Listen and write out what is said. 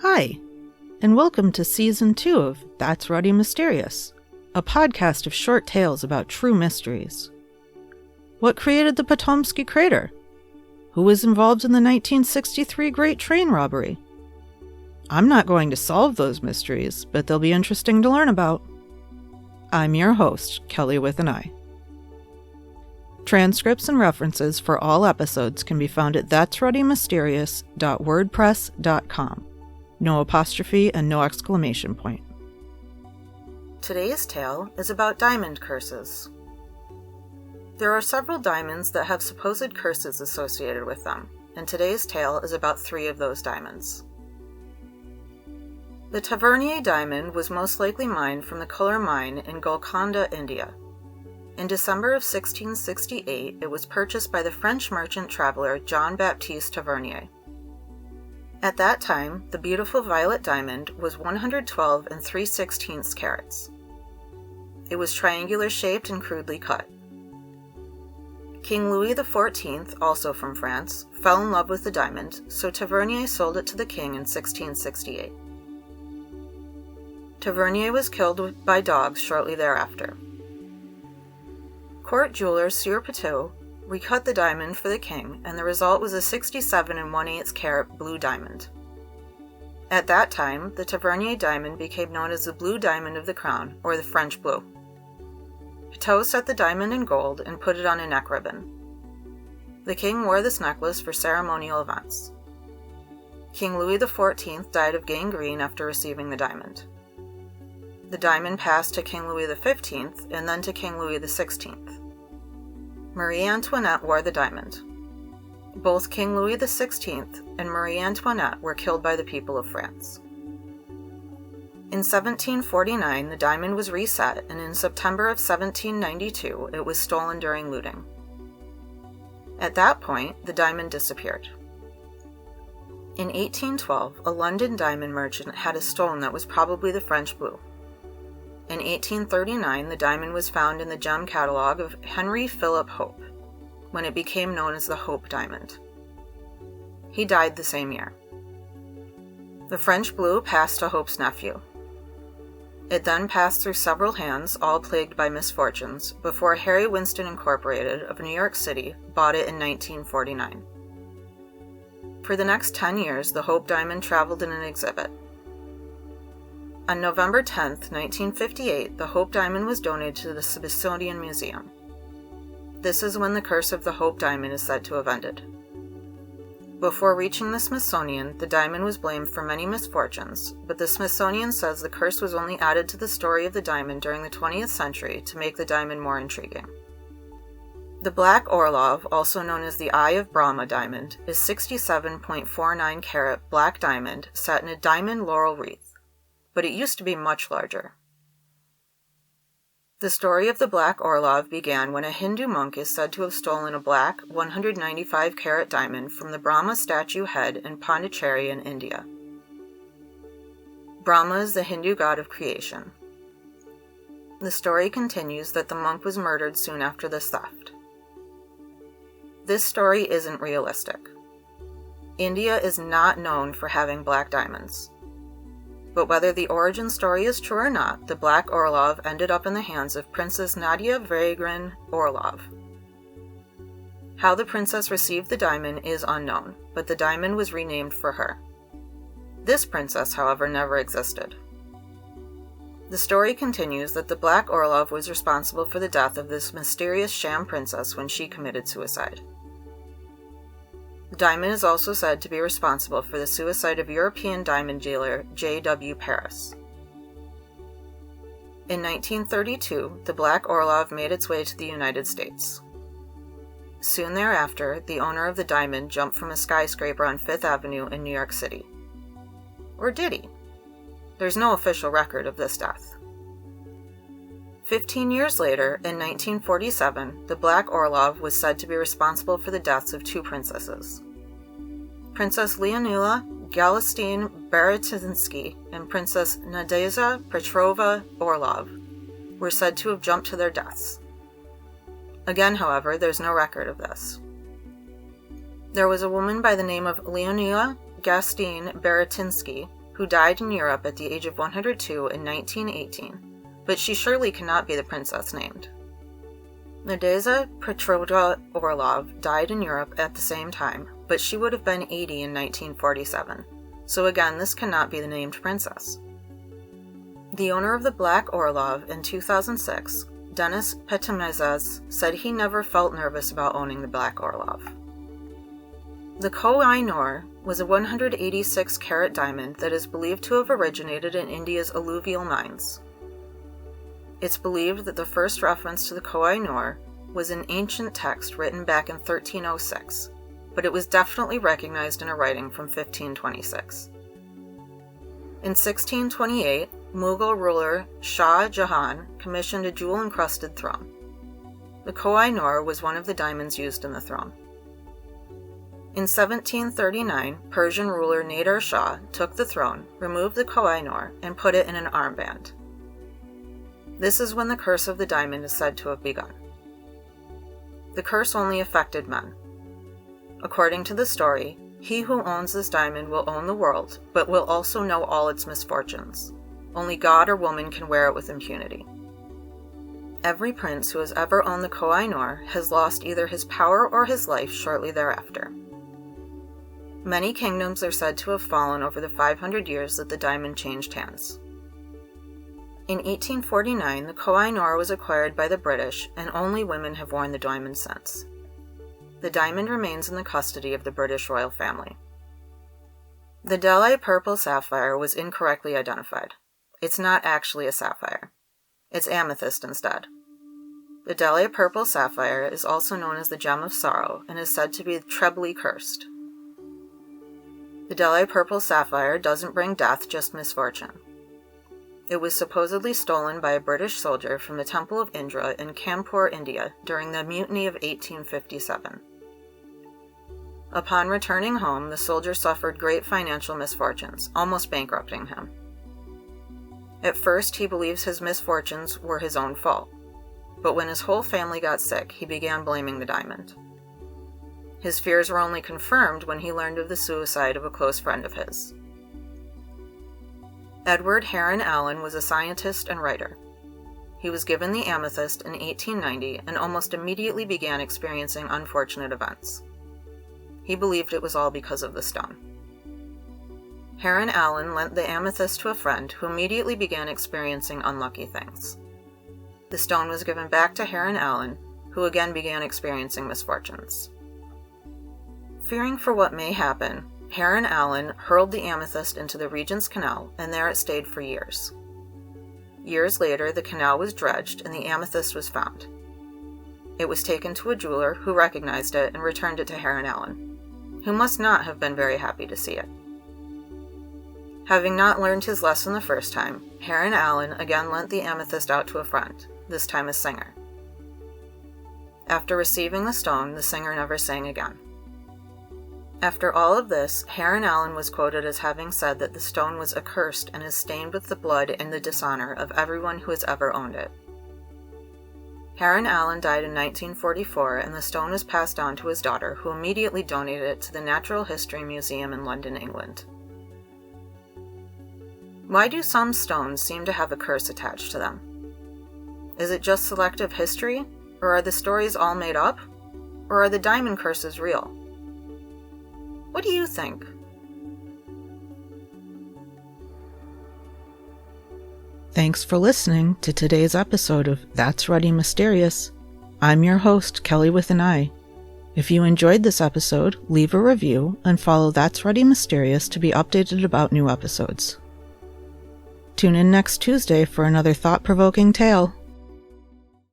Hi, and welcome to Season 2 of That's Ruddy Mysterious, a podcast of short tales about true mysteries. What created the Potomsky crater? Who was involved in the 1963 Great Train Robbery? I'm not going to solve those mysteries, but they'll be interesting to learn about. I'm your host, Kelly with an I. Transcripts and references for all episodes can be found at that'sruddymysterious.wordpress.com. No apostrophe and no exclamation point. Today's tale is about diamond curses. There are several diamonds that have supposed curses associated with them, and today's tale is about 3 of those diamonds. The Tavernier diamond was most likely mined from the Kular mine in Golconda, India. In December of 1668, it was purchased by the French merchant traveler Jean-Baptiste Tavernier. At that time, the beautiful violet diamond was 112 3/16 carats. It was triangular shaped and crudely cut. King Louis XIV, also from France, fell in love with the diamond, so Tavernier sold it to the king in 1668. Tavernier was killed by dogs shortly thereafter. Court jeweler Sieur Pitot recut the diamond for the king, and the result was a 67 1/8 carat blue diamond. At that time, the Tavernier diamond became known as the Blue Diamond of the Crown, or the French Blue. Pitot set the diamond in gold and put it on a neck ribbon. The king wore this necklace for ceremonial events. King Louis XIV died of gangrene after receiving the diamond. The diamond passed to King Louis XV and then to King Louis XVI. Marie Antoinette wore the diamond. Both King Louis XVI and Marie Antoinette were killed by the people of France. In 1749, the diamond was reset, and in September of 1792, it was stolen during looting. At that point, the diamond disappeared. In 1812, a London diamond merchant had a stone that was probably the French Blue. In 1839, the diamond was found in the gem catalog of Henry Philip Hope, when it became known as the Hope Diamond. He died the same year. The French Blue passed to Hope's nephew. It then passed through several hands, all plagued by misfortunes, before Harry Winston Incorporated of New York City bought it in 1949. For the next 10 years, the Hope Diamond traveled in an exhibit. On November 10, 1958, the Hope Diamond was donated to the Smithsonian Museum. This is when the curse of the Hope Diamond is said to have ended. Before reaching the Smithsonian, the diamond was blamed for many misfortunes, but the Smithsonian says the curse was only added to the story of the diamond during the 20th century to make the diamond more intriguing. The Black Orlov, also known as the Eye of Brahma diamond, is 67.49 carat black diamond set in a diamond laurel wreath, but it used to be much larger. The story of the Black Orlov began when a Hindu monk is said to have stolen a black 195 carat diamond from the Brahma statue head in Pondicherry in India. Brahma is the Hindu god of creation. The story continues that the monk was murdered soon after this theft. This story isn't realistic. India is not known for having black diamonds. But whether the origin story is true or not, the Black Orlov ended up in the hands of Princess Nadia Vagrine Orlov. How the princess received the diamond is unknown, but the diamond was renamed for her. This princess, however, never existed. The story continues that the Black Orlov was responsible for the death of this mysterious sham princess when she committed suicide. The diamond is also said to be responsible for the suicide of European diamond dealer J.W. Paris. In 1932, the Black Orlov made its way to the United States. Soon thereafter, the owner of the diamond jumped from a skyscraper on Fifth Avenue in New York City. Or did he? There's no official record of this death. 15 years later, in 1947, the Black Orlov was said to be responsible for the deaths of 2 princesses. Princess Leonila Galistine Beretinsky and Princess Nadezhda Petrova Orlov were said to have jumped to their deaths. Again, however, there's no record of this. There was a woman by the name of Leonila Gastine Beretinsky who died in Europe at the age of 102 in 1918, but she surely cannot be the princess named. Nadezhda Petrovna Orlov died in Europe at the same time, but she would have been 80 in 1947, so again this cannot be the named princess. The owner of the Black Orlov in 2006, Denis Petemezes, said he never felt nervous about owning the Black Orlov. The Koh-i-Noor was a 186-carat diamond that is believed to have originated in India's alluvial mines. It's believed that the first reference to the Koh-i-Noor was an ancient text written back in 1306, but it was definitely recognized in a writing from 1526. In 1628, Mughal ruler Shah Jahan commissioned a jewel-encrusted throne. The Koh-i-Noor was one of the diamonds used in the throne. In 1739, Persian ruler Nader Shah took the throne, removed the Koh-i-Noor, and put it in an armband. This is when the curse of the diamond is said to have begun. The curse only affected men. According to the story, he who owns this diamond will own the world, but will also know all its misfortunes. Only God or woman can wear it with impunity. Every prince who has ever owned the Koh-i-Noor has lost either his power or his life shortly thereafter. Many kingdoms are said to have fallen over the 500 years that the diamond changed hands. In 1849, the Koh-i-Noor was acquired by the British, and only women have worn the diamond since. The diamond remains in the custody of the British royal family. The Delhi Purple Sapphire was incorrectly identified. It's not actually a sapphire. It's amethyst instead. The Delhi Purple Sapphire is also known as the Gem of Sorrow and is said to be trebly cursed. The Delhi Purple Sapphire doesn't bring death, just misfortune. It was supposedly stolen by a British soldier from the Temple of Indra in Kanpur, India, during the Mutiny of 1857. Upon returning home, the soldier suffered great financial misfortunes, almost bankrupting him. At first, he believes his misfortunes were his own fault, but when his whole family got sick, he began blaming the diamond. His fears were only confirmed when he learned of the suicide of a close friend of his. Edward Heron Allen was a scientist and writer. He was given the amethyst in 1890 and almost immediately began experiencing unfortunate events. He believed it was all because of the stone. Heron Allen lent the amethyst to a friend who immediately began experiencing unlucky things. The stone was given back to Heron Allen, who again began experiencing misfortunes. Fearing for what may happen, Heron Allen hurled the amethyst into the Regent's Canal, and there it stayed for years. Years later, the canal was dredged and the amethyst was found. It was taken to a jeweler who recognized it and returned it to Heron Allen, who must not have been very happy to see it. Having not learned his lesson the first time, Heron Allen again lent the amethyst out to a friend, this time a singer. After receiving the stone, the singer never sang again. After all of this, Heron Allen was quoted as having said that the stone was accursed and is stained with the blood and the dishonor of everyone who has ever owned it. Heron Allen died in 1944, and the stone was passed on to his daughter, who immediately donated it to the Natural History Museum in London, England. Why do some stones seem to have a curse attached to them? Is it just selective history, or are the stories all made up, or are the diamond curses real? What do you think? Thanks for listening to today's episode of That's Ruddy Mysterious. I'm your host, Kelly with an I. If you enjoyed this episode, leave a review and follow That's Ruddy Mysterious to be updated about new episodes. Tune in next Tuesday for another thought-provoking tale.